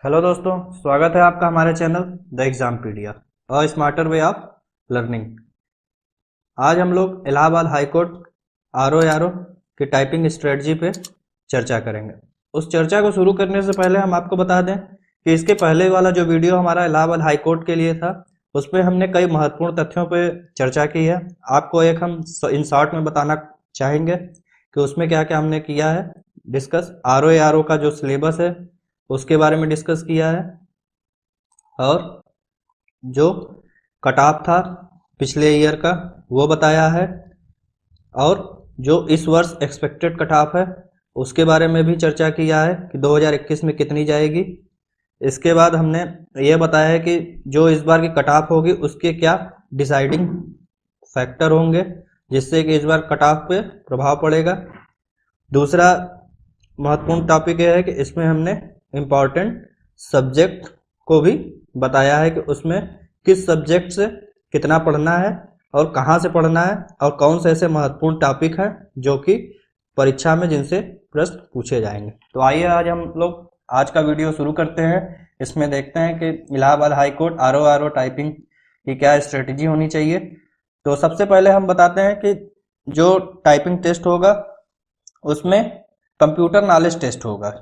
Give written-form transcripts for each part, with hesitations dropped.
Hello दोस्तों, स्वागत है आपका हमारे channel the Exampedia a smarter way of learning. आज हम लोग Allahabad high court R O की टाइपिंग स्ट्रेटजी पे चर्चा करेंगे। उस चर्चा को शुरू करने से पहले हम आपको बता दें कि इसके पहले वाला जो वीडियो हमारा इलाहाबाद हाई कोर्ट के लिए था, उस पर हमने कई महत्वपूर्ण तथ्यों पे चर्चा की है। आपको एक हम इन शॉर्ट में बताना चाहेंगे कि उसमें क्या क्या हमने किया है डिस्कस। आर ओ का जो सिलेबस है उसके बारे में डिस्कस किया है, और जो कट ऑफ था पिछले ईयर का वो बताया है, और जो इस वर्ष एक्सपेक्टेड कट ऑफ है उसके बारे में भी चर्चा किया है कि 2021 में कितनी जाएगी। इसके बाद हमने ये बताया है कि जो इस बार की कट ऑफ होगी उसके क्या डिसाइडिंग फैक्टर होंगे जिससे कि इस बार कट ऑफ पे प्रभाव पड़ेगा। दूसरा महत्वपूर्ण टॉपिक यह है कि इसमें हमने इम्पॉर्टेंट सब्जेक्ट को भी बताया है कि उसमें किस सब्जेक्ट से कितना पढ़ना है और कहाँ से पढ़ना है, और कौन से ऐसे महत्वपूर्ण टॉपिक हैं जो कि परीक्षा में जिनसे प्रश्न पूछे जाएंगे। तो आइए आज हम लोग आज का वीडियो शुरू करते हैं। इसमें देखते हैं कि Allahabad high court R O typing की क्या स्ट्रेटजी होनी चाहिए। तो सबसे पहले हम बताते हैं कि जो टाइपिंग टेस्ट होगा उसमें कंप्यूटर नॉलेज टेस्ट होगा।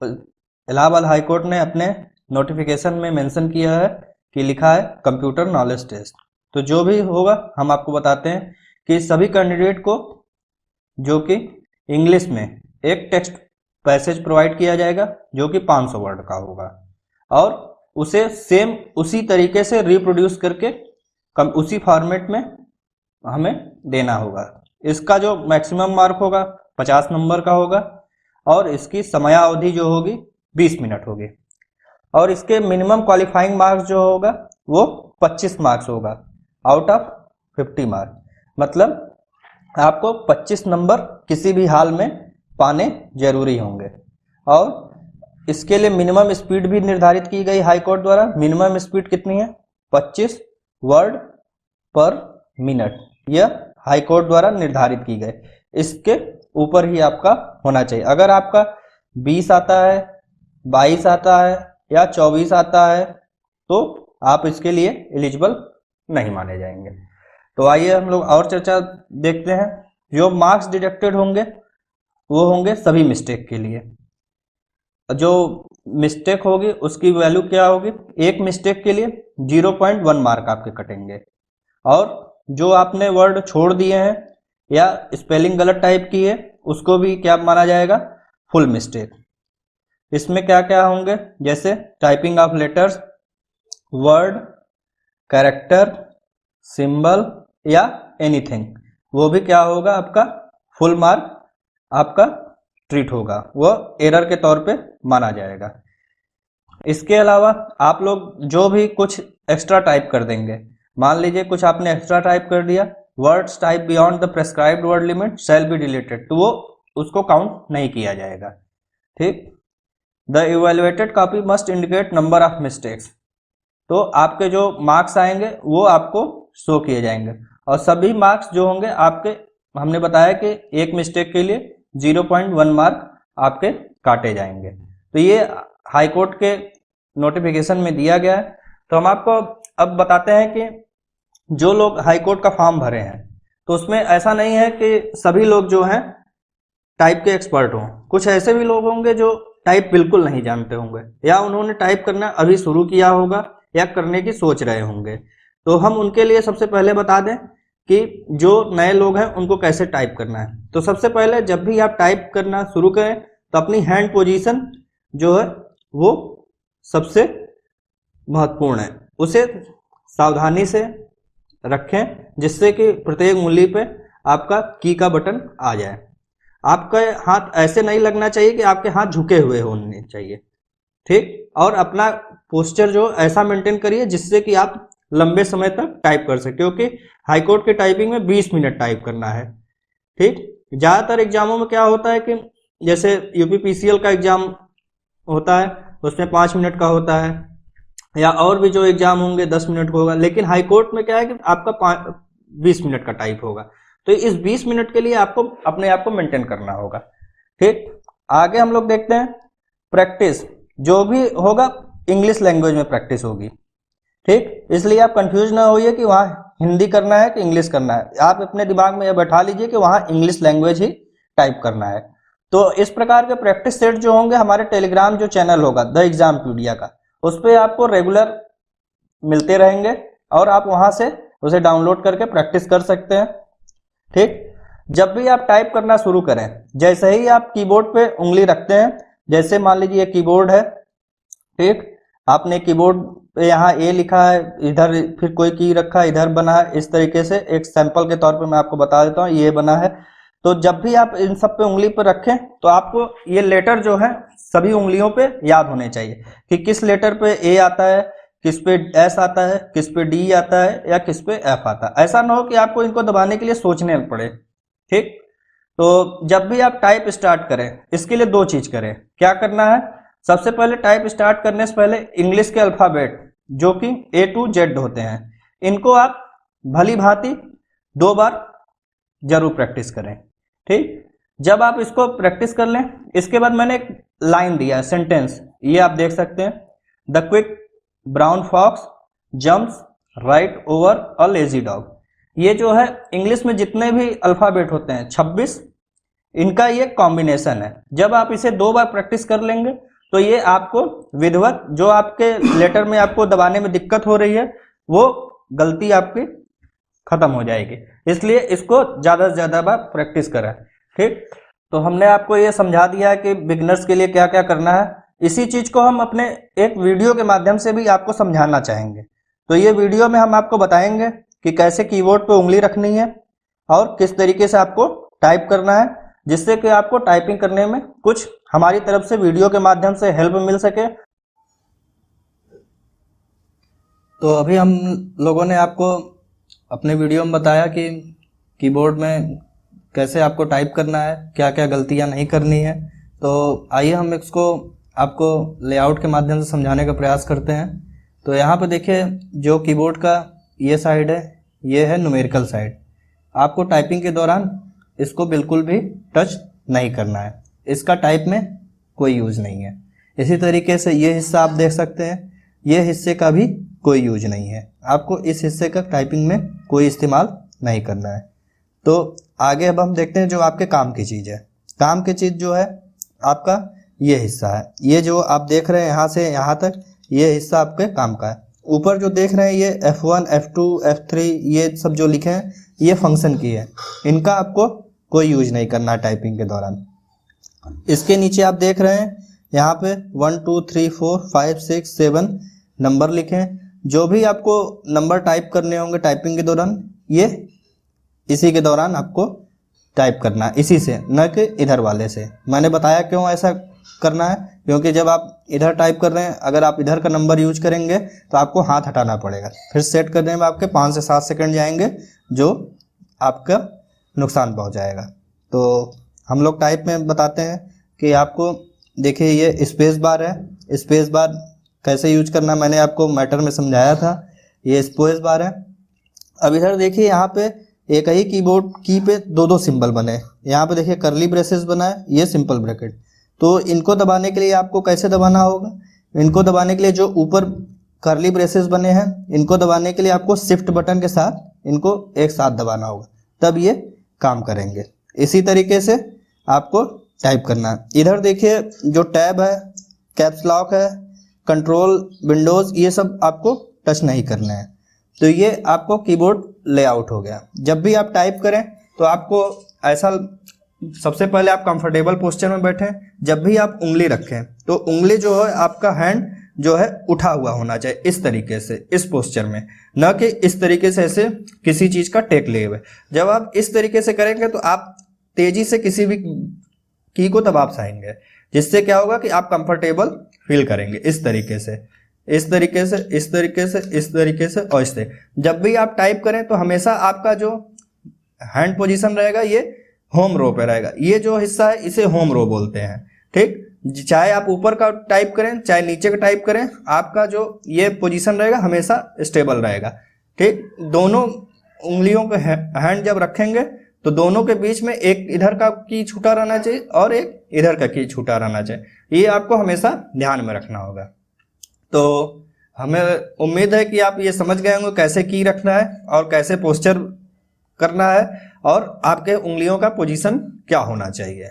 इलाहाबाद हाई कोर्ट ने अपने नोटिफिकेशन में मेंशन किया है कि लिखा है कंप्यूटर नॉलेज टेस्ट। तो जो भी होगा हम आपको बताते हैं कि सभी कैंडिडेट को जो कि इंग्लिश में एक टेक्स्ट पैसेज प्रोवाइड किया जाएगा जो कि 500 वर्ड का होगा, और उसे सेम उसी तरीके से रिप्रोड्यूस करके उसी फॉर्मेट में हमें देना होगा। इसका जो मैक्सिमम मार्क होगा 50 नंबर का होगा, और इसकी समयावधि जो होगी 20 मिनट होगी, और इसके मिनिमम क्वालिफाइंग मार्क्स जो होगा वो 25 मार्क्स होगा आउट ऑफ 50 मार्क। मतलब आपको 25 नंबर किसी भी हाल में पाने जरूरी होंगे। और इसके लिए मिनिमम स्पीड भी निर्धारित की गई हाई कोर्ट द्वारा। मिनिमम स्पीड कितनी है? 25 वर्ड पर मिनट, यह हाई कोर्ट द्वारा निर्धारित की गई। इसके ऊपर ही आपका होना चाहिए। अगर आपका 20 आता है, 22 आता है या 24 आता है तो आप इसके लिए एलिजिबल नहीं माने जाएंगे। तो आइए हम लोग और चर्चा देखते हैं। जो मार्क्स डिडक्टेड होंगे वो होंगे सभी मिस्टेक के लिए। जो मिस्टेक होगी उसकी वैल्यू क्या होगी? एक मिस्टेक के लिए 0.1 मार्क आपके कटेंगे, और जो आपने वर्ड छोड़ दिए हैं या स्पेलिंग गलत टाइप की है उसको भी क्या माना जाएगा? Full mistake. इसमें क्या क्या होंगे? जैसे typing of letters, word, character, symbol या एनीथिंग, वो भी क्या होगा? आपका फुल मार्क आपका ट्रीट होगा, वो एरर के तौर पे माना जाएगा। इसके अलावा आप लोग जो भी कुछ एक्स्ट्रा टाइप कर देंगे, मान लीजिए कुछ आपने एक्स्ट्रा टाइप कर दिया, words type beyond the prescribed word limit shall be deleted, तो वो उसको काउंट नहीं किया जाएगा। ठीक। The evaluated copy must indicate number of mistakes, तो आपके जो मार्क्स आएंगे वो आपको शो किए जाएंगे, और सभी मार्क्स जो होंगे आपके, हमने बताया कि एक मिस्टेक के लिए 0.1 मार्क आपके काटे जाएंगे। तो ये हाई कोर्ट के नोटिफिकेशन में दिया गया है। तो हम आपको अब बताते हैं कि जो लोग हाई कोर्ट का फॉर्म भरे हैं तो उसमें ऐसा नहीं है कि सभी लोग जो हैं टाइप के एक्सपर्ट हों। कुछ ऐसे भी लोग होंगे जो टाइप बिल्कुल नहीं जानते होंगे, या उन्होंने टाइप करना अभी शुरू किया होगा या करने की सोच रहे होंगे। तो हम उनके लिए सबसे पहले बता दें कि जो नए लोग हैं उनको कैसे टाइप करना है। तो सबसे पहले जब भी आप टाइप करना शुरू करें तो अपनी हैंड पोजीशन जो है वो सबसे महत्वपूर्ण है, उसे सावधानी से रखें जिससे कि प्रत्येक उंगली पे आपका की का बटन आ जाए। आपका हाथ ऐसे नहीं लगना चाहिए कि आपके हाथ झुके हुए होने चाहिए। ठीक। और अपना पोस्चर जो ऐसा मेंटेन करिए जिससे कि आप लंबे समय तक टाइप कर सके, क्योंकि हाईकोर्ट की टाइपिंग में 20 मिनट टाइप करना है। ठीक। ज़्यादातर एग्जामों में क्या होता है कि जैसे यूपीपीसीएल का एग्जाम होता है उसमें 5 मिनट का होता है, या और भी जो एग्जाम होंगे 10 मिनट का होगा, लेकिन हाईकोर्ट में क्या है कि आपका 20 मिनट का टाइप होगा। तो इस 20 मिनट के लिए आपको अपने आप को मेंटेन करना होगा। ठीक। आगे हम लोग देखते हैं प्रैक्टिस। जो भी होगा इंग्लिश लैंग्वेज में प्रैक्टिस होगी, ठीक। इसलिए आप कंफ्यूज ना होइए कि वहाँ हिंदी करना है कि इंग्लिश करना है, आप अपने दिमाग में यह बैठा लीजिए कि वहाँ इंग्लिश लैंग्वेज ही टाइप करना है। तो इस प्रकार के प्रैक्टिस सेट जो होंगे हमारे टेलीग्राम जो चैनल होगा द एग्जामपीडिया का, उस पर आपको रेगुलर मिलते रहेंगे और आप वहां से उसे डाउनलोड करके प्रैक्टिस कर सकते हैं, ठीक। जब भी आप टाइप करना शुरू करें, जैसे ही आप कीबोर्ड पे उंगली रखते हैं, जैसे मान लीजिए कीबोर्ड है, ठीक, आपने कीबोर्ड पे यहाँ ए लिखा है, इधर फिर कोई की रखा है, इधर बना है, इस तरीके से एक सैंपल के तौर पे मैं आपको बता देता हूँ, ये बना है। तो जब भी आप इन सब पे उंगली पर रखें तो आपको ये लेटर जो है सभी उंगलियों पे याद होने चाहिए कि किस लेटर पे ए आता है, किस पे एस आता है, किस पे डी आता है या किस पे एफ आता है। ऐसा ना हो कि आपको इनको दबाने के लिए सोचने पड़े, ठीक। तो जब भी आप टाइप स्टार्ट करें, इसके लिए दो चीज करें। क्या करना है, सबसे पहले टाइप स्टार्ट करने से पहले इंग्लिश के अल्फाबेट जो कि A to Z होते हैं, इनको आप भली भांति 2 बार जरूर प्रैक्टिस करें, ठीक। जब आप इसको प्रैक्टिस कर लें, इसके बाद मैंने एक लाइन दिया है, सेंटेंस, ये आप देख सकते हैं, the quick brown fox jumps right over a lazy dog. ये जो है इंग्लिश में जितने भी अल्फाबेट होते हैं 26, इनका ये कॉम्बिनेशन है। जब आप इसे 2 बार प्रैक्टिस कर लेंगे तो ये आपको विधिवत जो आपके लेटर में आपको दबाने में दिक्कत हो रही है वो गलती आपकी खत्म हो जाएगी। इसलिए इसको ज़्यादा से ज़्यादा बार प्रैक्टिस करें, ठीक। तो हमने आपको ये समझा दिया है कि बिगनर्स के लिए क्या क्या करना है। इसी चीज़ को हम अपने एक वीडियो के माध्यम से भी आपको समझाना चाहेंगे। तो ये वीडियो में हम आपको बताएंगे कि कैसे कीबोर्ड पे उंगली रखनी है और किस तरीके से आपको टाइप करना है, जिससे कि आपको टाइपिंग करने में कुछ हमारी तरफ से वीडियो के माध्यम से हेल्प मिल सके। तो अभी हम लोगों ने आपको अपने वीडियो में बताया कि कीबोर्ड में कैसे आपको टाइप करना है, क्या क्या गलतियां नहीं करनी है। तो आइए हम इसको आपको लेआउट के माध्यम से समझाने का प्रयास करते हैं। तो यहाँ पे देखिए, जो कीबोर्ड का ये साइड है, ये है न्यूमेरिकल साइड। आपको टाइपिंग के दौरान इसको बिल्कुल भी टच नहीं करना है, इसका टाइप में कोई यूज नहीं है। इसी तरीके से ये हिस्सा आप देख सकते हैं, ये हिस्से का भी कोई यूज नहीं है, आपको इस हिस्से का टाइपिंग में कोई इस्तेमाल नहीं करना है। तो आगे अब हम देखते हैं जो आपके काम की चीज़ है। काम की चीज़ जो है आपका ये हिस्सा है, ये जो आप देख रहे हैं यहाँ से यहाँ तक, ये हिस्सा आपके काम का है। ऊपर जो देख रहे हैं ये F1, F2, F3 ये सब जो लिखे हैं ये फंक्शन की है, इनका आपको कोई यूज नहीं करना है टाइपिंग के दौरान। इसके नीचे आप देख रहे हैं यहाँ पे 1 2 3 4 5 6 7 नंबर लिखे हैं। जो भी आपको नंबर टाइप करने होंगे टाइपिंग के दौरान, ये इसी के दौरान आपको टाइप करना है, इसी से, न कि इधर वाले से। मैंने बताया क्यों ऐसा करना है, क्योंकि जब आप इधर टाइप कर रहे हैं, अगर आप इधर का नंबर यूज करेंगे तो आपको हाथ हटाना पड़ेगा, फिर सेट करने में आपके 5 से 7 सेकंड जाएंगे, जो आपका नुकसान पहुंचाएगा। तो हम लोग टाइप में बताते हैं कि आपको देखिए ये स्पेस बार है, स्पेस बार कैसे यूज करना मैंने आपको मैटर में समझाया था, ये स्पेस बार है। अब इधर देखिए यहाँ पे एक ही कीबोर्ड की पे 2-2 सिंबल बने, यहाँ पे देखिए करली ब्रेसेस बना है, ये सिंपल ब्रैकेट। तो इनको दबाने के लिए आपको कैसे दबाना होगा, इनको दबाने के लिए जो ऊपर करली ब्रेसेस बने हैं इनको दबाने के लिए आपको शिफ्ट बटन के साथ इनको एक साथ दबाना होगा, तब ये काम करेंगे। इसी तरीके से आपको टाइप करना है। इधर देखिए जो टैब है, कैप्स लॉक है, कंट्रोल विंडोज, ये सब आपको टच नहीं करना है। तो ये आपको कीबोर्ड लेआउट हो गया। जब भी आप टाइप करें तो आपको ऐसा, सबसे पहले आप कंफर्टेबल पोस्चर में बैठें। जब भी आप उंगली रखें तो उंगली जो है आपका हैंड जो है उठा हुआ होना चाहिए, इस तरीके से, इस पोस्चर में, न कि इस तरीके से ऐसे किसी चीज का टेक लिए हुए। जब आप इस तरीके से करेंगे तो आप तेजी से किसी भी की को दबा पाएंगे, जिससे क्या होगा कि आप कंफर्टेबल फील करेंगे। इस तरीके से, इस तरीके से, इस तरीके से, इस तरीके से और इससे। जब भी आप टाइप करें तो हमेशा आपका जो हैंड पोजीशन रहेगा ये होम रो पे रहेगा। ये जो हिस्सा है इसे होम रो बोलते हैं, ठीक। चाहे आप ऊपर का टाइप करें चाहे नीचे का टाइप करें, आपका जो ये पोजीशन रहेगा हमेशा स्टेबल रहेगा, ठीक। दोनों उंगलियों पे हैंड जब रखेंगे तो दोनों के बीच में एक इधर का की छूटा रहना चाहिए और एक इधर का की छूटा रहना चाहिए। ये आपको हमेशा ध्यान में रखना होगा। तो हमें उम्मीद है कि आप ये समझ गए होंगे कैसे की रखना है और कैसे पोस्चर करना है और आपके उंगलियों का पोजीशन क्या होना चाहिए।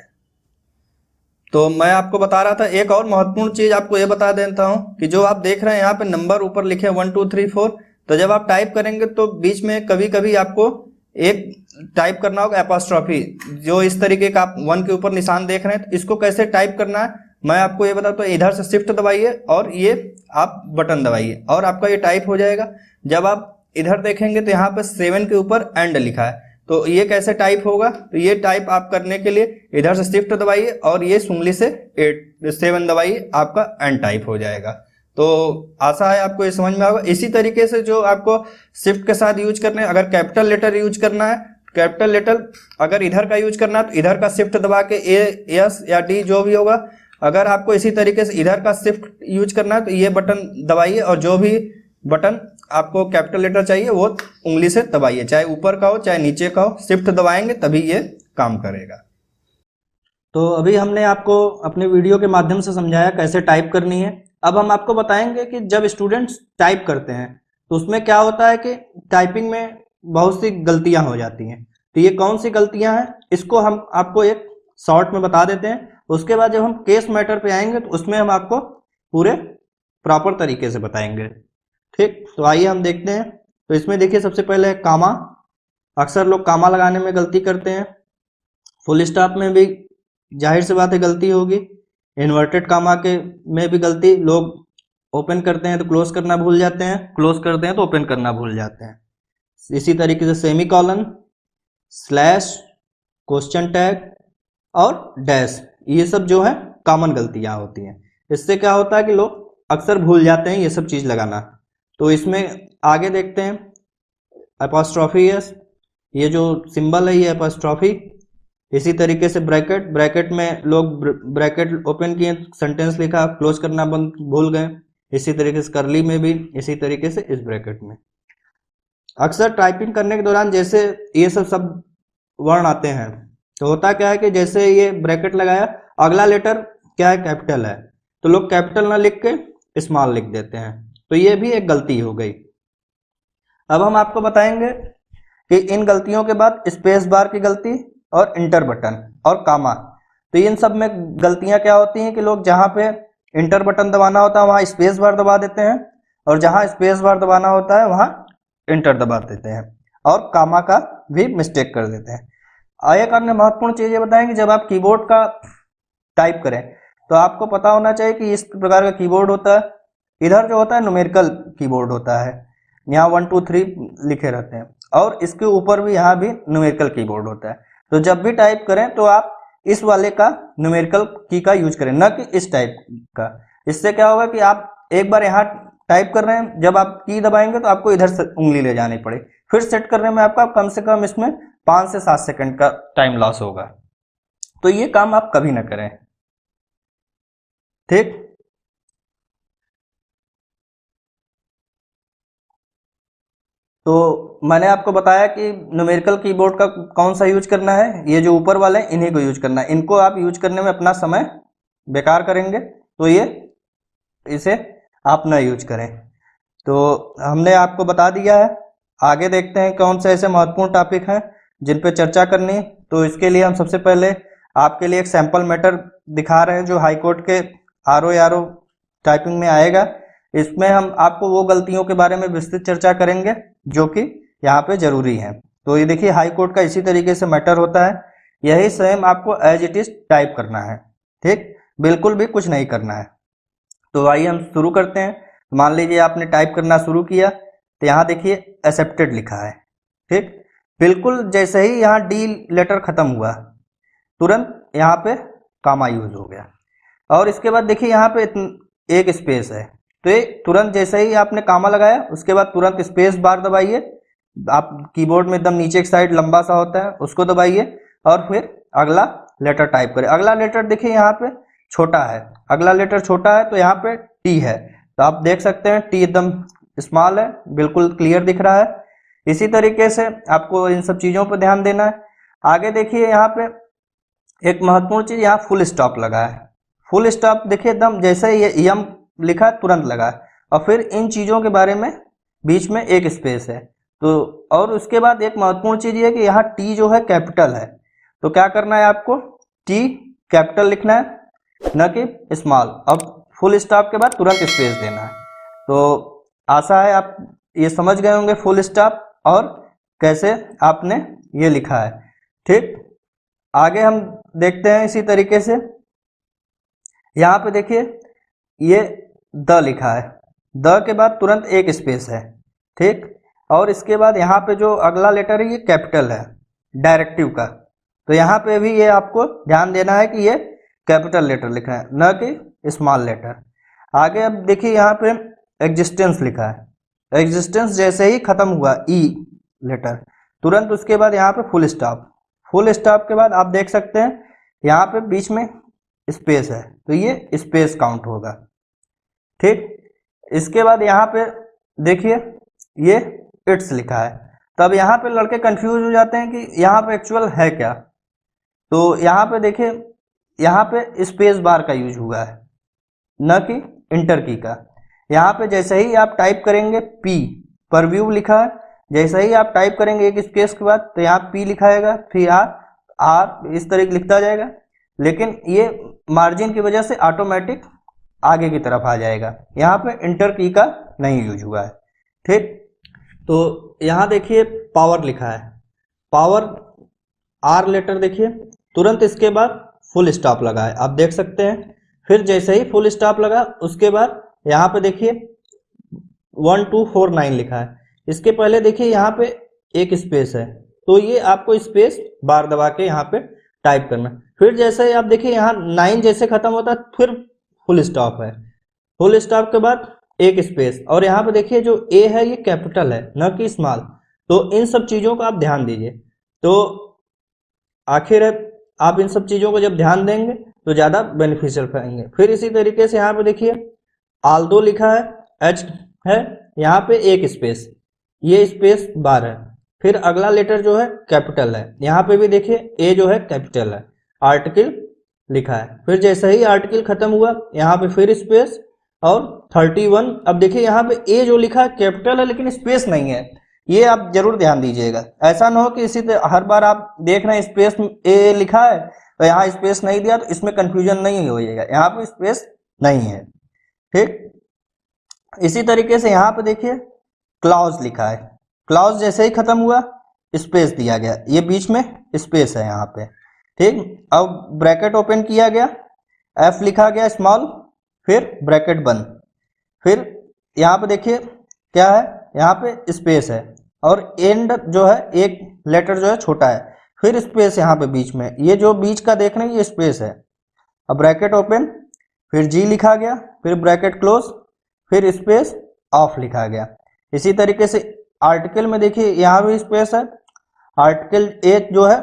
तो मैं आपको बता रहा था एक और महत्वपूर्ण चीज आपको ये बता देता हूँ कि जो आप देख रहे हैं यहाँ पे नंबर ऊपर लिखे 1 2 3 4, तो जब आप टाइप करेंगे तो बीच में कभी कभी आपको एक टाइप करना होगा एपोस्ट्रोफी, जो इस तरीके का आप 1 के ऊपर निशान देख रहे हैं। तो इसको कैसे टाइप करना है मैं आपको ये बताता हूँ। इधर से शिफ्ट दबाइए और ये आप बटन दबाइए और आपका ये टाइप हो जाएगा। जब आप इधर देखेंगे तो यहाँ पे 7 के ऊपर एंड लिखा है, तो ये कैसे टाइप होगा। तो ये टाइप आप करने के लिए इधर से शिफ्ट दबाइए और ये उंगली से 7 दबाइए, आपका एंड टाइप हो जाएगा। तो आशा है आपको ये समझ में आएगा। इसी तरीके से जो आपको शिफ्ट के साथ यूज करने हैं, अगर कैपिटल लेटर यूज करना है, कैपिटल लेटर अगर इधर का यूज करना है तो इधर का शिफ्ट दबा के ए एस या डी जो भी होगा। अगर आपको इसी तरीके से इधर का शिफ्ट यूज करना है तो ये बटन दबाइए और जो भी बटन आपको कैपिटल लेटर चाहिए वो उंगली से दबाइए, चाहे ऊपर का हो चाहे नीचे का हो, शिफ्ट दबाएंगे तभी ये काम करेगा। तो अभी हमने आपको अपने वीडियो के माध्यम से समझाया कैसे टाइप करनी है। अब हम आपको बताएंगे कि जब स्टूडेंट्स टाइप करते हैं तो उसमें क्या होता है कि टाइपिंग में बहुत सी गलतियां हो जाती हैं। तो ये कौन सी गलतियां हैं इसको हम आपको एक शॉर्ट में बता देते हैं। उसके बाद जब हम केस मैटर पे आएंगे तो उसमें हम आपको पूरे प्रॉपर तरीके से बताएंगे। ठीक, तो आइए हम देखते हैं। तो इसमें देखिए सबसे पहले है कामा। अक्सर लोग कामा लगाने में गलती करते हैं। फुल स्टॉप में भी जाहिर सी बात है गलती होगी। इन्वर्टेड कामा के में भी गलती, लोग ओपन करते हैं तो क्लोज करना भूल जाते हैं, क्लोज करते हैं तो ओपन करना भूल जाते हैं। इसी तरीके से semi colon, slash, question tag और डैश, ये सब जो है कॉमन गलतियां होती हैं। इससे क्या होता है कि लोग अक्सर भूल जाते हैं ये सब चीज लगाना। तो इसमें आगे देखते हैं एपोस्ट्रोफी एस, ये जो सिंबल है ये एपोस्ट्रोफी। इसी तरीके से ब्रैकेट, ब्रैकेट में लोग ब्रैकेट ओपन किए सेंटेंस लिखा, क्लोज करना भूल गए। इसी तरीके से करली में भी इसी तरीके से इस ब्रैकेट में। अक्सर टाइपिंग करने के दौरान जैसे ये सब वर्ण आते हैं तो होता क्या है कि जैसे ये ब्रैकेट लगाया, अगला लेटर क्या है कैपिटल है, तो लोग कैपिटल ना लिख के स्मॉल लिख देते हैं, तो ये भी एक गलती हो गई। अब हम आपको बताएंगे कि इन गलतियों के बाद स्पेस बार की गलती और इंटर बटन और कामा। तो इन सब में गलतियां क्या होती हैं कि लोग जहां पे इंटर बटन दबाना होता है वहां स्पेस बार दबा देते हैं और जहां स्पेस बार दबाना होता है वहां इंटर दबा देते हैं और कामा का भी मिस्टेक कर देते हैं। एक अन्य महत्वपूर्ण चीज ये बताएं कि जब आप कीबोर्ड का टाइप करें तो आपको पता होना चाहिए कि इस प्रकार का कीबोर्ड होता है। इधर जो होता है न्यूमेरिकल कीबोर्ड होता है, यहाँ 1 2 3 लिखे रहते हैं और इसके ऊपर भी यहाँ भी न्यूमेरिकल कीबोर्ड होता है। तो जब भी टाइप करें तो आप इस वाले का न्यूमेरिकल की का यूज करें, न कि इस टाइप का। इससे क्या होगा कि आप एक बार यहाँ टाइप कर रहे हैं, जब आप की दबाएंगे तो आपको इधर से उंगली ले जानी पड़े, फिर सेट करने में आपका कम से कम इसमें 5 से 7 सेकंड का टाइम लॉस होगा। तो ये काम आप कभी ना करें। ठीक, तो मैंने आपको बताया कि न्यूमेरिकल कीबोर्ड का कौन सा यूज करना है, ये जो ऊपर वाले हैं इन्हीं को यूज करना है। इनको आप यूज करने में अपना समय बेकार करेंगे तो ये इसे आप ना यूज करें। तो हमने आपको बता दिया है। आगे देखते हैं कौन से ऐसे महत्वपूर्ण टॉपिक हैं जिन पे चर्चा करनी। तो इसके लिए हम सबसे पहले आपके लिए एक सैंपल मैटर दिखा रहे हैं जो हाई कोर्ट के आरओ टाइपिंग में आएगा। इसमें हम आपको वो गलतियों के बारे में विस्तृत चर्चा करेंगे जो कि यहाँ पे जरूरी है। तो ये देखिए हाई कोर्ट का इसी तरीके से मैटर होता है, यही सेम आपको एज इट इज टाइप करना है। ठीक, बिल्कुल भी कुछ नहीं करना है। तो आइए हम शुरू करते हैं। मान लीजिए आपने टाइप करना शुरू किया तो यहाँ देखिए एक्सेप्टेड लिखा है। ठीक, बिल्कुल जैसे ही यहाँ डी लेटर खत्म हुआ तुरंत यहाँ पे कामा यूज हो गया और इसके बाद देखिए यहाँ पे एक स्पेस है, तो ये तुरंत जैसे ही आपने कामा लगाया उसके बाद तुरंत स्पेस बार दबाइए। आप कीबोर्ड में एकदम नीचे की साइड लंबा सा होता है उसको दबाइए और फिर अगला लेटर टाइप करें। अगला लेटर देखिए यहाँ पे छोटा है, अगला लेटर छोटा है तो यहाँ पे टी है, तो आप देख सकते हैं टी एकदम स्मॉल है, बिल्कुल क्लियर दिख रहा है। इसी तरीके से आपको इन सब चीज़ों पर ध्यान देना है। आगे देखिए यहाँ पे एक महत्वपूर्ण चीज, यहाँ फुल स्टॉप लगा है। फुल स्टॉप देखिए एकदम जैसे ये यम लिखा है तुरंत लगा है, और फिर इन चीजों के बारे में बीच में एक स्पेस है। तो और उसके बाद एक महत्वपूर्ण चीज ये कि यहाँ टी जो है कैपिटल है, तो क्या करना है आपको, टी कैपिटल लिखना है, न कि स्मॉल। अब फुल स्टॉप के बाद तुरंत स्पेस देना है। तो आशा है आप ये समझ गए होंगे फुल स्टॉप और कैसे आपने ये लिखा है। ठीक, आगे हम देखते हैं इसी तरीके से। यहाँ पे देखिए ये द लिखा है, द के बाद तुरंत एक स्पेस है। ठीक, और इसके बाद यहाँ पे जो अगला लेटर है ये कैपिटल है डायरेक्टिव का, तो यहाँ पे भी ये आपको ध्यान देना है कि ये कैपिटल लेटर लिखा है, न कि स्मॉल लेटर। आगे अब देखिए यहाँ पे एग्जिस्टेंस लिखा है, एग्जिस्टेंस जैसे ही खत्म हुआ ई लेटर, तुरंत उसके बाद यहाँ पे फुल स्टॉप। फुल स्टॉप के बाद आप देख सकते हैं यहाँ पे बीच में स्पेस है, तो ये स्पेस काउंट होगा। ठीक, इसके बाद यहाँ पे देखिए ये इट्स लिखा है, तब यहाँ पे लड़के कंफ्यूज हो जाते हैं कि यहाँ पे एक्चुअल है क्या। तो यहाँ पे देखिए यहाँ पे स्पेस बार का यूज हुआ है, न कि इंटर की का। यहाँ पे जैसे ही आप टाइप करेंगे पी, परव्यू लिखा है, जैसे ही आप टाइप करेंगे एक स्पेस के बाद तो यहाँ पी लिखा जाएगा, फिर आर इस तरीके लिखता जाएगा, लेकिन ये मार्जिन की वजह से ऑटोमेटिक आगे की तरफ आ जाएगा। यहाँ पे इंटर की का नहीं यूज हुआ है। ठीक, तो यहाँ देखिए पावर लिखा है, पावर आर लेटर देखिए, तुरंत इसके बाद फुल स्टॉप लगा है, आप देख सकते हैं। फिर जैसे ही फुल स्टॉप लगा उसके बाद यहाँ पे देखिए 1249 लिखा है, इसके पहले देखिए यहाँ पे एक स्पेस है, तो ये आपको स्पेस बार दबा के यहाँ पे टाइप करना। फिर जैसे ही आप देखिए यहाँ 9 जैसे खत्म होता है फिर फुल स्टॉप है, फुल स्टॉप के बाद एक स्पेस, और यहाँ पे देखिए जो ए है ये कैपिटल है न कि स्मॉल। तो इन सब चीजों का आप ध्यान दीजिए। तो आखिर आप इन सब चीजों को जब ध्यान देंगे तो ज्यादा बेनिफिशियल पाएंगे। फिर इसी तरीके से यहाँ पे देखिए आल्दो लिखा है, एच है, यहाँ पे एक स्पेस, ये स्पेस बार है। फिर अगला लेटर जो है कैपिटल है, यहाँ पे भी देखिए ए जो है कैपिटल है, आर्टिकल लिखा है। फिर जैसे ही आर्टिकल खत्म हुआ यहाँ पे फिर स्पेस और 31। अब देखिए यहाँ पे ए जो लिखा है कैपिटल है लेकिन स्पेस नहीं है, ये आप जरूर ध्यान दीजिएगा। ऐसा ना हो कि इसी हर बार आप देख रहे हैं स्पेस ए लिखा है तो यहाँ स्पेस नहीं दिया, तो इसमें कंफ्यूजन नहीं हो जाएगा, यहाँ पे स्पेस नहीं है। ठीक, इसी तरीके से यहाँ पे देखिए क्लॉज लिखा है, क्लॉज जैसे ही खत्म हुआ स्पेस दिया गया, ये बीच में स्पेस है यहाँ पे। ठीक, अब ब्रैकेट ओपन किया गया, एफ लिखा गया स्मॉल, फिर ब्रैकेट बंद, फिर यहाँ पे देखिए क्या है, यहाँ पे स्पेस है, और एंड जो है एक लेटर जो है छोटा है, फिर स्पेस यहाँ पे बीच में, ये जो बीच का देख रहे हैं ये स्पेस है। अब ब्रैकेट ओपन, फिर जी लिखा गया, फिर ब्रैकेट क्लोज, फिर स्पेस ऑफ लिखा गया। इसी तरीके से आर्टिकल में देखिए यहाँ भी स्पेस है, आर्टिकल ए जो है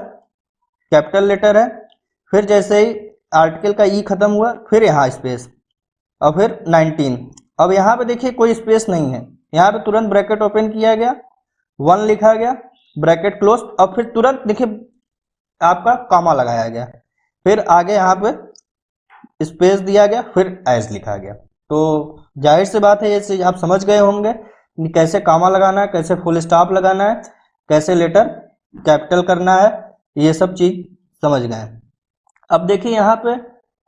कैपिटल लेटर है, फिर जैसे ही आर्टिकल का ई खत्म हुआ फिर यहाँ स्पेस, और फिर 19। अब यहाँ पे देखिए कोई स्पेस नहीं है, यहाँ पे तुरंत ब्रैकेट ओपन किया गया, 1 लिखा गया, ब्रैकेट क्लोज, और फिर तुरंत देखिए आपका कॉमा लगाया गया, फिर आगे यहाँ पे स्पेस दिया गया, फिर एज लिखा गया। तो जाहिर सी बात है ये चीज आप समझ गए होंगे कि कैसे कॉमा लगाना है, कैसे फुल स्टॉप लगाना है, कैसे लेटर कैपिटल करना है, ये सब चीज समझ गए। अब देखिए यहाँ पे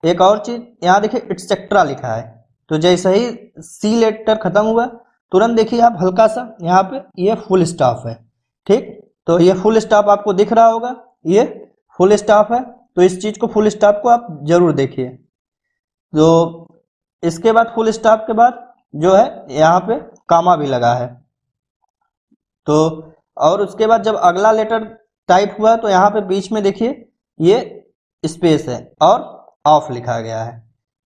एक और चीज, यहाँ देखिए एटसेट्रा लिखा है, तो जैसे ही सी लेटर खत्म हुआ तुरंत देखिए आप हल्का सा यहाँ पे ये फुल स्टॉप है। ठीक, तो ये फुल स्टॉप आपको दिख रहा होगा, ये फुल स्टॉप है, तो इस चीज को फुल स्टॉप को आप जरूर देखिए। तो इसके बाद फुल स्टॉप के बाद जो है यहाँ पे कामा भी लगा है, तो और उसके बाद जब अगला लेटर टाइप हुआ तो यहाँ पे बीच में देखिए ये स्पेस है और ऑफ लिखा गया है।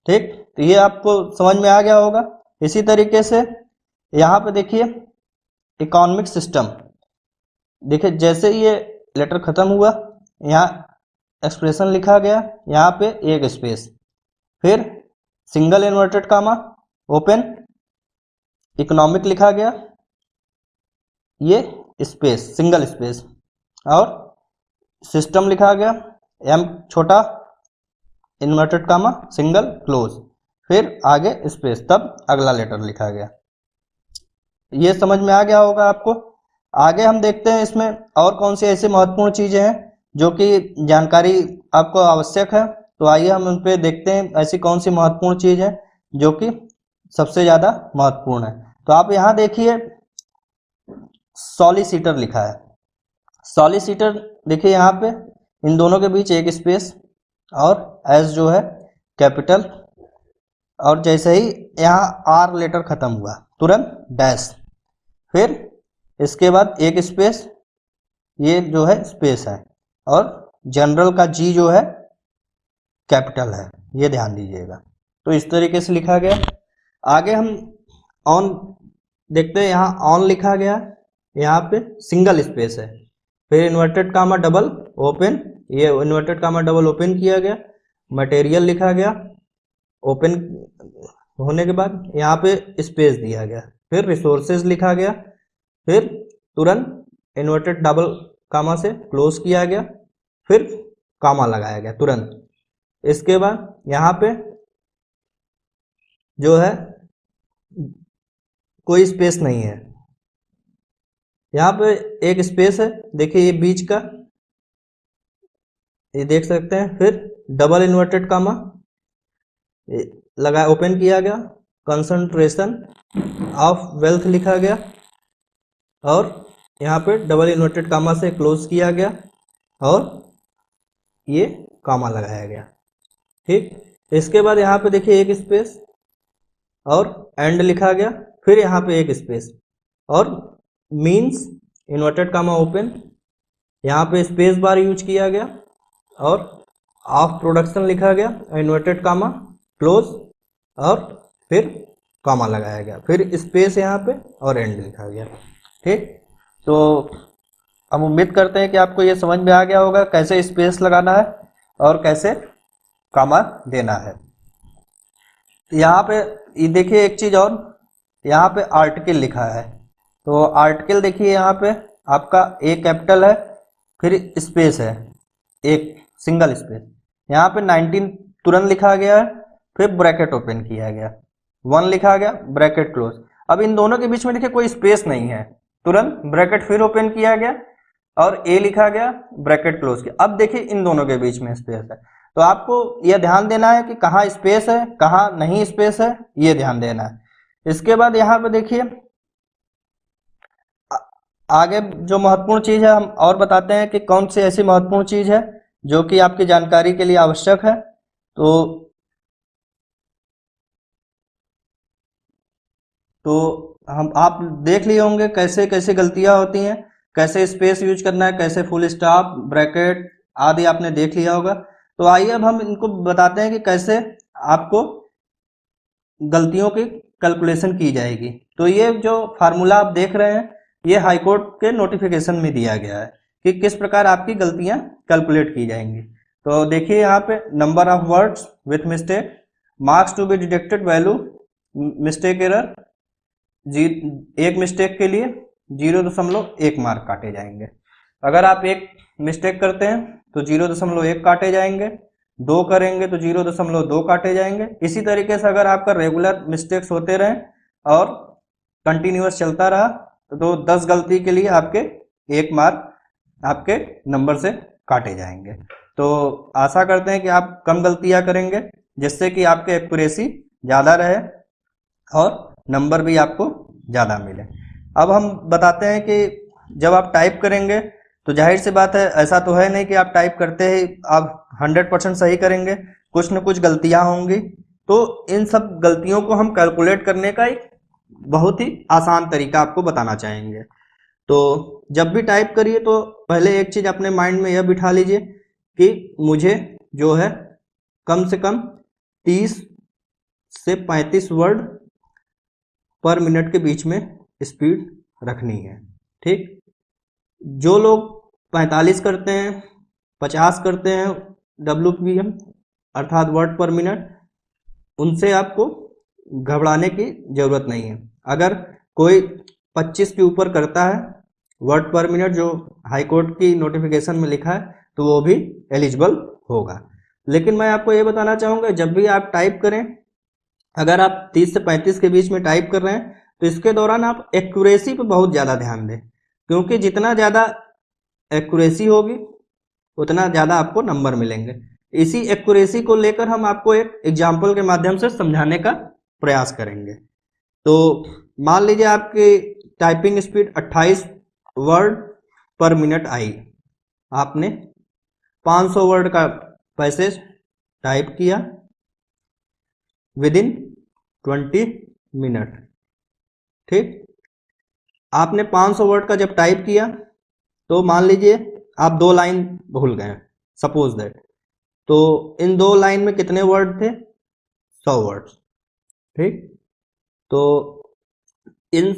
ठीक, तो ये आपको समझ में आ गया होगा। इसी तरीके से यहाँ पे देखिए इकोनॉमिक सिस्टम, देखिए जैसे ये लेटर खत्म हुआ यहाँ एक्सप्रेशन लिखा गया, यहाँ पे एक स्पेस, फिर single inverted comma open, economic लिखा गया, ये स्पेस सिंगल स्पेस, और सिस्टम लिखा गया, एम छोटा इन्वर्टेड कामा सिंगल क्लोज, फिर आगे स्पेस, तब अगला लेटर लिखा गया। ये समझ में आ गया होगा आपको। आगे हम देखते हैं इसमें और कौन सी ऐसी महत्वपूर्ण चीजें हैं जो कि जानकारी आपको आवश्यक है। तो आइए हम उन पे देखते हैं ऐसी कौन सी महत्वपूर्ण चीज है जो कि सबसे ज्यादा महत्वपूर्ण है। तो आप यहाँ देखिए सॉलिसिटर लिखा है। सॉलिसिटर देखिए यहाँ पे इन दोनों के बीच एक स्पेस और एस जो है कैपिटल, और जैसे ही यहाँ आर लेटर खत्म हुआ तुरंत डैश, फिर इसके बाद एक स्पेस, ये जो है स्पेस है, और जनरल का जी जो है कैपिटल है, ये ध्यान दीजिएगा। तो इस तरीके से लिखा गया। आगे हम ऑन देखते हैं, यहाँ ऑन लिखा गया, यहाँ पे सिंगल स्पेस है, फिर इन्वर्टेड कामा डबल ओपन, ये इन्वर्टेड कामा डबल ओपन किया गया, मटेरियल लिखा गया, ओपन होने के बाद यहाँ पे स्पेस दिया गया, फिर रिसोर्सेज लिखा गया, फिर तुरंत इन्वर्टेड डबल कामा से क्लोज किया गया, फिर कामा लगाया गया तुरंत। इसके बाद यहाँ पे जो है कोई स्पेस नहीं है, यहाँ पे एक स्पेस है, देखिए ये बीच का, ये देख सकते हैं, फिर डबल इन्वर्टेड कामा लगा, ओपन किया गया, कंसंट्रेशन ऑफ वेल्थ लिखा गया, और यहाँ पे डबल इन्वर्टेड कामा से क्लोज किया गया, और ये कामा लगाया गया। ठीक, इसके बाद यहाँ पे देखिए एक स्पेस और एंड लिखा गया, फिर यहाँ पे एक स्पेस और मीन्स इन्वर्टेड कामा ओपन, यहाँ पे स्पेस बार यूज किया गया, और ऑफ प्रोडक्शन लिखा गया, इन्वर्टेड कामा क्लोज, और फिर कामा लगाया गया, फिर स्पेस यहाँ पे और एंड लिखा गया। ठीक, तो हम उम्मीद करते हैं कि आपको ये समझ में आ गया होगा कैसे स्पेस लगाना है और कैसे कामा देना है। यहाँ पे ये देखिए एक चीज और, यहाँ पे आर्टिकल लिखा है, तो आर्टिकल देखिए यहाँ पे आपका ए कैपिटल है, फिर स्पेस है, एक सिंगल स्पेस, यहाँ पे 19 तुरंत लिखा गया है, फिर ब्रैकेट ओपन किया गया, 1 लिखा गया, ब्रैकेट क्लोज। अब इन दोनों के बीच में देखिए कोई स्पेस नहीं है, तुरंत ब्रैकेट फिर ओपन किया गया और ए लिखा गया, ब्रैकेट क्लोज किया। अब देखिए इन दोनों के बीच में स्पेस है, तो आपको यह ध्यान देना है कि कहाँ स्पेस है कहाँ नहीं स्पेस है, ये ध्यान देना है। इसके बाद यहाँ पे देखिए आगे जो महत्वपूर्ण चीज है हम और बताते हैं कि कौन सी ऐसी महत्वपूर्ण चीज है जो कि आपकी जानकारी के लिए आवश्यक है। तो हम आप देख लिए होंगे कैसे कैसे गलतियां होती हैं, कैसे स्पेस यूज करना है, कैसे फुल स्टॉप ब्रैकेट आदि आपने देख लिया होगा। तो आइए अब हम इनको बताते हैं कि कैसे आपको गलतियों की कैलकुलेशन की जाएगी। तो ये जो फार्मूला आप देख रहे हैं ये हाईकोर्ट के नोटिफिकेशन में दिया गया है कि किस प्रकार आपकी गलतियां कैलकुलेट की जाएंगी। तो देखिए यहाँ पे number of words with mistake, marks to be deducted value, mistake error, एक मिस्टेक के लिए 0.1 मार्क काटे जाएंगे। अगर आप एक मिस्टेक करते हैं तो 0.1 काटे जाएंगे, 2 करेंगे तो 0.2 काटे जाएंगे। इसी तरीके से अगर आपका रेगुलर मिस्टेक्स होते रहे और कंटिन्यूअस चलता रहा तो 10 गलती के लिए आपके 1 मार्क आपके नंबर से काटे जाएंगे। तो आशा करते हैं कि आप कम गलतियां करेंगे जिससे कि आपके एक्यूरेसी ज़्यादा रहे और नंबर भी आपको ज़्यादा मिले। अब हम बताते हैं कि जब आप टाइप करेंगे तो जाहिर सी बात है, ऐसा तो है नहीं कि आप टाइप करते ही आप 100% सही करेंगे, कुछ न कुछ गलतियां होंगी। तो इन सब गलतियों को हम कैलकुलेट करने का एक बहुत ही आसान तरीका आपको बताना चाहेंगे। तो जब भी टाइप करिए तो पहले एक चीज़ अपने माइंड में यह बिठा लीजिए कि मुझे जो है कम से कम 30 से 35 वर्ड पर मिनट के बीच में स्पीड रखनी है। ठीक, जो लोग 45 करते हैं, 50 करते हैं WPM अर्थात वर्ड पर मिनट, उनसे आपको घबराने की ज़रूरत नहीं है। अगर कोई 25 के ऊपर करता है वर्ड पर मिनट जो हाई कोर्ट की नोटिफिकेशन में लिखा है, तो वो भी एलिजिबल होगा। लेकिन मैं आपको ये बताना चाहूँगा, जब भी आप टाइप करें, अगर आप 30 से 35 के बीच में टाइप कर रहे हैं तो इसके दौरान आप एक्यूरेसी पे बहुत ज़्यादा ध्यान दें, क्योंकि जितना ज़्यादा एक्यूरेसी होगी उतना ज़्यादा आपको नंबर मिलेंगे। इसी एक्यूरेसी को लेकर हम आपको एक एग्जाम्पल के माध्यम से समझाने का प्रयास करेंगे। तो मान लीजिए आपकी टाइपिंग स्पीड 28 वर्ड पर मिनट आई, आपने 500 वर्ड का पैसेज टाइप किया विदिन 20 मिनट। ठीक, आपने 500 वर्ड का जब टाइप किया तो मान लीजिए आप 2 लाइन भूल गए, सपोज दैट, तो इन 2 लाइन में कितने वर्ड थे? 100 वर्ड्स। ठीक, तो इन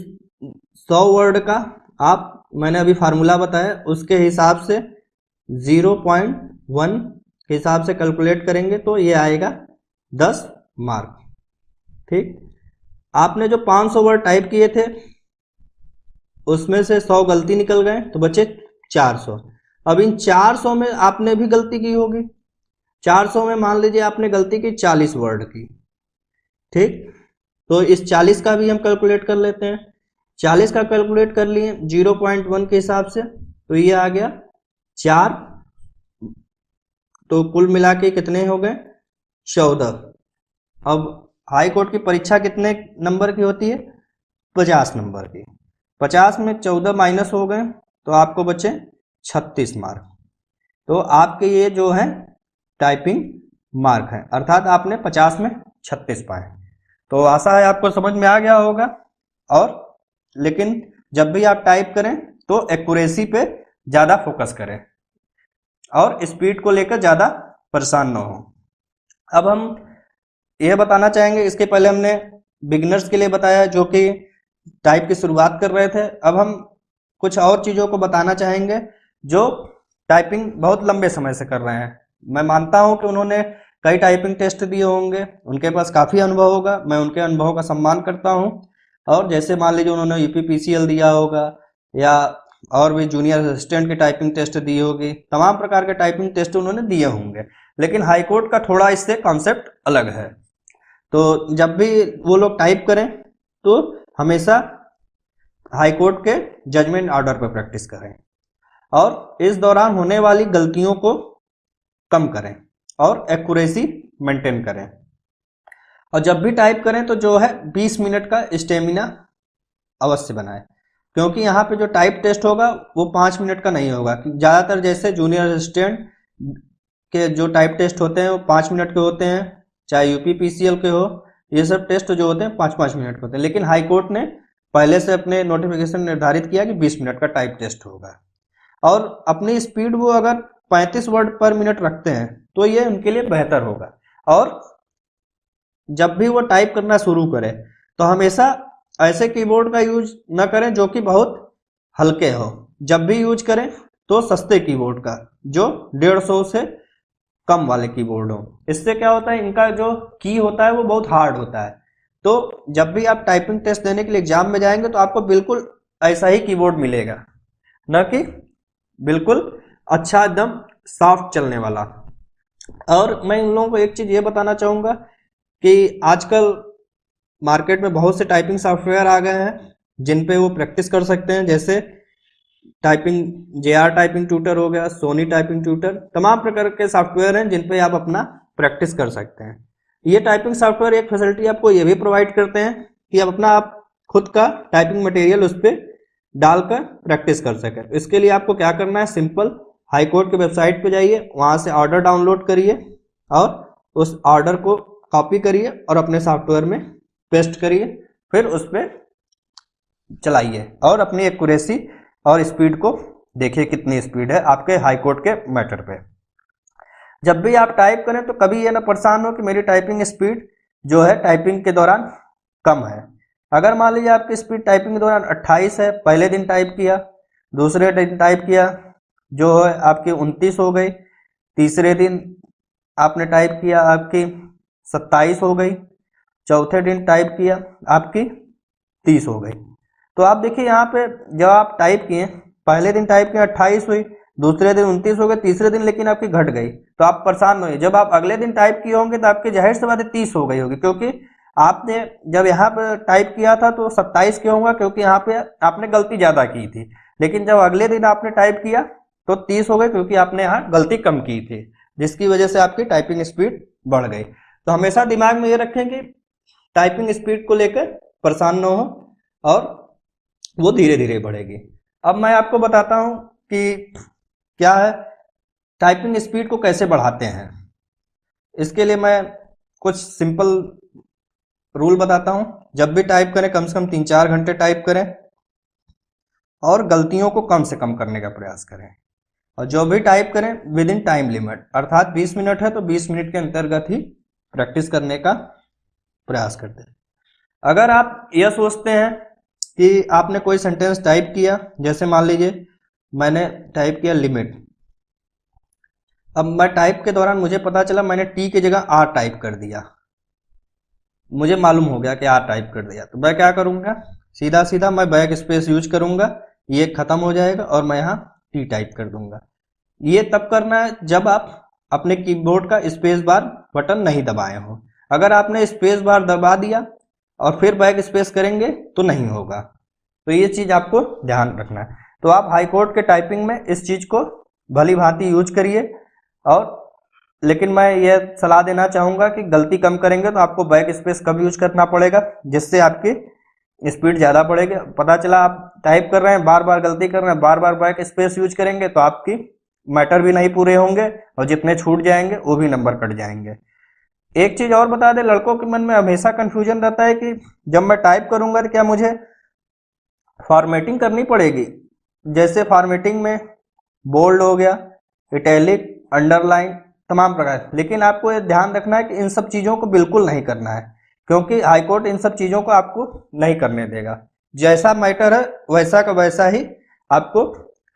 100 वर्ड का आप, मैंने अभी फार्मूला बताया उसके हिसाब से 0.1 के हिसाब से कैलकुलेट करेंगे तो ये आएगा 10 मार्क। ठीक, आपने जो 500 वर्ड टाइप किए थे उसमें से 100 गलती निकल गए तो बचे 400। अब इन 400 में आपने भी गलती की होगी, 400 में मान लीजिए आपने गलती की 40 वर्ड की। ठीक, तो इस 40 का भी हम कैलकुलेट कर लेते हैं। 40 का कैलकुलेट कर लिए 0.1 के हिसाब से, तो ये आ गया 4, तो कुल मिला के कितने हो गए? 14। अब हाई कोर्ट की परीक्षा कितने नंबर की होती है? 50 नंबर की। 50 में 14 माइनस हो गए तो आपको बचे 36 मार्क। तो आपके ये जो है टाइपिंग मार्क है, अर्थात आपने 50 में 36 पाए। तो आशा है आपको समझ में आ गया होगा। और लेकिन जब भी आप टाइप करें तो एक्यूरेसी पे ज़्यादा फोकस करें और स्पीड को लेकर ज़्यादा परेशान ना हो। अब हम यह बताना चाहेंगे, इसके पहले हमने बिगिनर्स के लिए बताया जो कि टाइप की शुरुआत कर रहे थे। अब हम कुछ और चीज़ों को बताना चाहेंगे जो टाइपिंग बहुत लंबे समय से कर रहे हैं। मैं मानता हूं कि उन्होंने कई टाइपिंग टेस्ट दिए होंगे, उनके पास काफ़ी अनुभव होगा, मैं उनके अनुभव का सम्मान करता हूं। और जैसे मान लीजिए उन्होंने यूपीपीसीएल दिया होगा या और भी जूनियर असिस्टेंट की टाइपिंग टेस्ट दी होगी, तमाम प्रकार के टाइपिंग टेस्ट उन्होंने दिए होंगे। लेकिन हाईकोर्ट का थोड़ा इससे कॉन्सेप्ट अलग है। तो जब भी वो लोग टाइप करें तो हमेशा हाईकोर्ट के जजमेंट ऑर्डर पर प्रैक्टिस करें और इस दौरान होने वाली गलतियों को कम करें और एक्यूरेसी मेंटेन करें। और जब भी टाइप करें तो जो है 20 मिनट का स्टेमिना अवश्य बनाएं, क्योंकि यहाँ पे जो टाइप टेस्ट होगा वो 5 मिनट का नहीं होगा। ज़्यादातर जैसे जूनियर असिस्टेंट के जो टाइप टेस्ट होते हैं वो 5 मिनट के होते हैं, चाहे यूपीपीसीएल के हो, ये सब टेस्ट जो होते हैं 5-5 मिनट के होते हैं। लेकिन हाईकोर्ट ने पहले से अपने नोटिफिकेशन निर्धारित किया कि 20 मिनट का टाइप टेस्ट होगा। और अपनी स्पीड वो अगर 35 वर्ड पर मिनट रखते हैं तो ये उनके लिए बेहतर होगा। और जब भी वो टाइप करना शुरू करें तो हमेशा ऐसे कीबोर्ड का यूज न करें जो कि बहुत हल्के हो। जब भी यूज करें तो सस्ते कीबोर्ड का, जो 150 से कम वाले कीबोर्ड हो। इससे क्या होता है, इनका जो की होता है वो बहुत हार्ड होता है। तो जब भी आप टाइपिंग टेस्ट देने के लिए एग्जाम में जाएंगे तो आपको बिल्कुल ऐसा ही कीबोर्ड मिलेगा, न कि बिल्कुल अच्छा एकदम सॉफ्ट चलने वाला। और मैं उन लोगों को एक चीज़ ये बताना चाहूँगा कि आजकल मार्केट में बहुत से टाइपिंग सॉफ्टवेयर आ गए हैं जिन पे वो प्रैक्टिस कर सकते हैं, जैसे टाइपिंग जेआर टाइपिंग ट्यूटर हो गया, सोनी टाइपिंग ट्यूटर, तमाम प्रकार के सॉफ्टवेयर हैं जिन पे आप अपना प्रैक्टिस कर सकते हैं। ये टाइपिंग सॉफ्टवेयर एक फैसिलिटी आपको ये भी प्रोवाइड करते हैं कि आप अपना आप खुद का टाइपिंग मटेरियल उस पर डालकर प्रैक्टिस कर सकें। इसके लिए आपको क्या करना है, सिंपल हाईकोर्ट के वेबसाइट पे जाइए, वहाँ से ऑर्डर डाउनलोड करिए और उस ऑर्डर को कॉपी करिए और अपने सॉफ्टवेयर में पेस्ट करिए, फिर उस पर चलाइए और अपनी एक्यूरेसी और स्पीड को देखिए कितनी स्पीड है आपके हाईकोर्ट के मैटर पे। जब भी आप टाइप करें तो कभी ये ना परेशान हो कि मेरी टाइपिंग स्पीड जो है टाइपिंग के दौरान कम है। अगर मान लीजिए आपकी स्पीड टाइपिंग के दौरान 28 है, पहले दिन टाइप किया, दूसरे दिन टाइप किया जो है आपकी 29 हो गई, तीसरे दिन आपने टाइप किया आपकी 27 हो गई, चौथे दिन टाइप किया आपकी 30 हो गई। तो आप देखिए यहाँ पे जब आप टाइप किए, पहले दिन टाइप किए 28 हुई, दूसरे दिन 29 हो गए, तीसरे दिन लेकिन आपकी घट गई, तो आप परेशान नहीं। जब आप अगले दिन टाइप किए होंगे तो आपकी जाहिर सी बात है 30 हो गई होगी, क्योंकि आपने जब यहाँ पे टाइप किया था तो 27 क्यों होगा, क्योंकि यहाँ पे आपने गलती ज्यादा की थी। लेकिन जब अगले दिन आपने टाइप किया तो 30 हो गए, क्योंकि आपने यहाँ गलती कम की थी, जिसकी वजह से आपकी टाइपिंग स्पीड बढ़ गई। तो हमेशा दिमाग में ये रखें कि टाइपिंग स्पीड को लेकर परेशान न हो, और वो धीरे धीरे बढ़ेगी। अब मैं आपको बताता हूँ कि क्या है टाइपिंग स्पीड को कैसे बढ़ाते हैं। इसके लिए मैं कुछ सिंपल रूल बताता हूँ। जब भी टाइप करें कम से कम 3-4 घंटे टाइप करें, और गलतियों को कम से कम करने का प्रयास करें, और जो भी टाइप करें विद इन टाइम लिमिट, अर्थात 20 मिनट है तो 20 मिनट के अंतर्गत ही प्रैक्टिस करने का प्रयास करते हैं। अगर आप यह सोचते हैं कि आपने कोई सेंटेंस टाइप किया, जैसे मान लीजिए मैंने टाइप किया लिमिट, अब मैं टाइप के दौरान मुझे पता चला मैंने टी की जगह आर टाइप कर दिया, मुझे मालूम हो गया कि आर टाइप कर दिया, तो मैं क्या करूंगा, सीधा सीधा मैं बैक स्पेस यूज करूंगा, ये खत्म हो जाएगा और मैं यहाँ टी टाइप कर दूंगा। ये तब करना है जब आप अपने कीबोर्ड का स्पेस बार बटन नहीं दबाए हो। अगर आपने स्पेस बार दबा दिया और फिर बैक स्पेस करेंगे तो नहीं होगा, तो ये चीज आपको ध्यान रखना है। तो आप हाई कोर्ट के टाइपिंग में इस चीज को भली भांति यूज करिए, और लेकिन मैं ये सलाह देना चाहूंगा कि गलती कम करेंगे तो आपको बैक स्पेस कम यूज करना पड़ेगा, जिससे आपकी स्पीड ज्यादा बढ़ेगी। पता चला आप टाइप कर रहे हैं, बार बार गलती कर रहे हैं, बार बार बैक स्पेस यूज करेंगे तो आपकी मैटर भी नहीं पूरे होंगे, और जितने छूट जाएंगे वो भी नंबर कट जाएंगे। एक चीज और बता दें, लड़कों के मन में हमेशा कंफ्यूजन रहता है कि जब मैं टाइप करूंगा तो क्या मुझे फॉर्मेटिंग करनी पड़ेगी। जैसे फॉर्मेटिंग में बोल्ड हो गया, इटैलिक, अंडरलाइन, तमाम प्रकार। लेकिन आपको ये ध्यान रखना है कि इन सब चीज़ों को बिल्कुल नहीं करना है, क्योंकि हाईकोर्ट इन सब चीज़ों को आपको नहीं करने देगा। जैसा मैटर है वैसा का वैसा ही आपको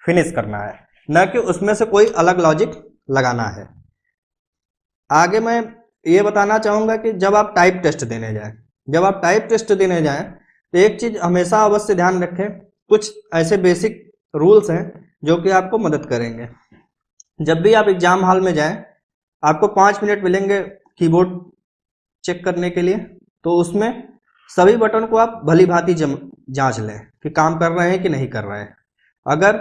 फिनिश करना है, न कि उसमें से कोई अलग लॉजिक लगाना है। आगे मैं ये बताना चाहूँगा कि जब आप टाइप टेस्ट देने जाएं, तो एक चीज़ हमेशा अवश्य ध्यान रखें, कुछ ऐसे बेसिक रूल्स हैं जो कि आपको मदद करेंगे। जब भी आप एग्जाम हॉल में जाएं, आपको 5 मिनट मिलेंगे कीबोर्ड चेक करने के लिए, तो उसमें सभी बटन को आप भली भांति जांच लें कि काम कर रहे हैं कि नहीं कर रहे हैं। अगर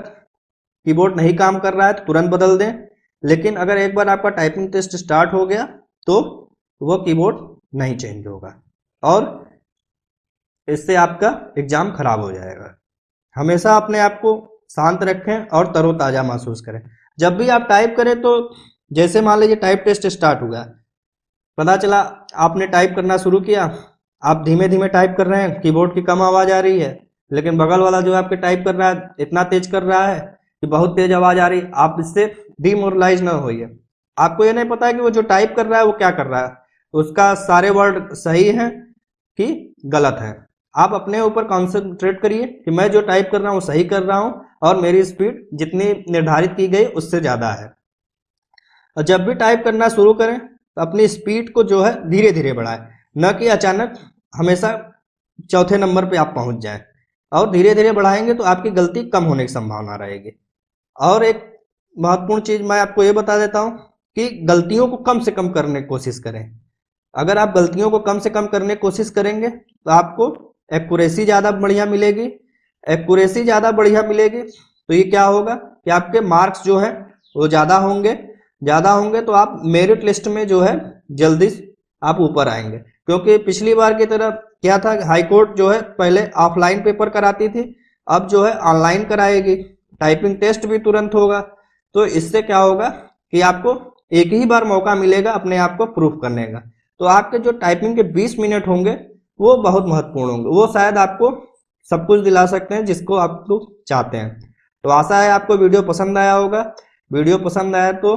कीबोर्ड नहीं काम कर रहा है तो तुरंत बदल दें, लेकिन अगर एक बार आपका टाइपिंग टेस्ट स्टार्ट हो गया तो वो कीबोर्ड नहीं चेंज होगा, और इससे आपका एग्जाम खराब हो जाएगा। हमेशा अपने आप को शांत रखें और तरोताज़ा महसूस करें। जब भी आप टाइप करें तो जैसे मान लीजिए टाइप टेस्ट स्टार्ट हुआ, पता चला आपने टाइप करना शुरू किया, आप धीमे धीमे टाइप कर रहे हैं, कीबोर्ड की कम आवाज़ आ रही है, लेकिन बगल वाला जो आपके टाइप कर रहा है इतना तेज कर रहा है कि बहुत तेज आवाज़ आ रही है। आप इससे डिमोरलाइज ना होइए। आपको ये नहीं पता है कि वो जो टाइप कर रहा है वो क्या कर रहा है, उसका सारे वर्ड सही हैं कि गलत है। आप अपने ऊपर कॉन्सेंट्रेट करिए कि मैं जो टाइप कर रहा हूँ सही कर रहा हूँ, और मेरी स्पीड जितनी निर्धारित की गई उससे ज़्यादा है। और जब भी टाइप करना शुरू करें तो अपनी स्पीड को जो है धीरे धीरे बढ़ाएं, न कि अचानक हमेशा चौथे नंबर पे आप पहुंच जाएं। और धीरे धीरे बढ़ाएंगे तो आपकी गलती कम होने की संभावना रहेगी। और एक महत्वपूर्ण चीज़ मैं आपको ये बता देता हूँ कि गलतियों को कम से कम करने की कोशिश करें। अगर आप गलतियों को कम से कम करने की कोशिश करेंगे तो आपको एक्यूरेसी ज़्यादा बढ़िया मिलेगी। तो ये क्या होगा कि आपके मार्क्स जो है वो ज़्यादा होंगे तो आप मेरिट लिस्ट में जो है जल्दी आप ऊपर आएंगे। क्योंकि पिछली बार की तरह क्या था, हाई कोर्ट जो है पहले ऑफलाइन पेपर कराती थी, अब जो है ऑनलाइन कराएगी। टाइपिंग टेस्ट भी तुरंत होगा, तो इससे क्या होगा कि आपको एक ही बार मौका मिलेगा अपने आप को प्रूफ करने का। तो आपके जो टाइपिंग के 20 मिनट होंगे वो बहुत महत्वपूर्ण होंगे, वो शायद आपको सब कुछ दिला सकते हैं जिसको आप लोग चाहते हैं। तो आशा है आपको वीडियो पसंद आया होगा। वीडियो पसंद आया तो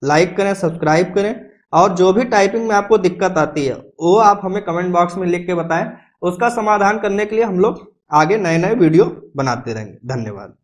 लाइक करें, सब्सक्राइब करें, और जो भी टाइपिंग में आपको दिक्कत आती है वो आप हमें कमेंट बॉक्स में लिख के बताएं। उसका समाधान करने के लिए हम लोग आगे नए नए वीडियो बनाते रहेंगे। धन्यवाद।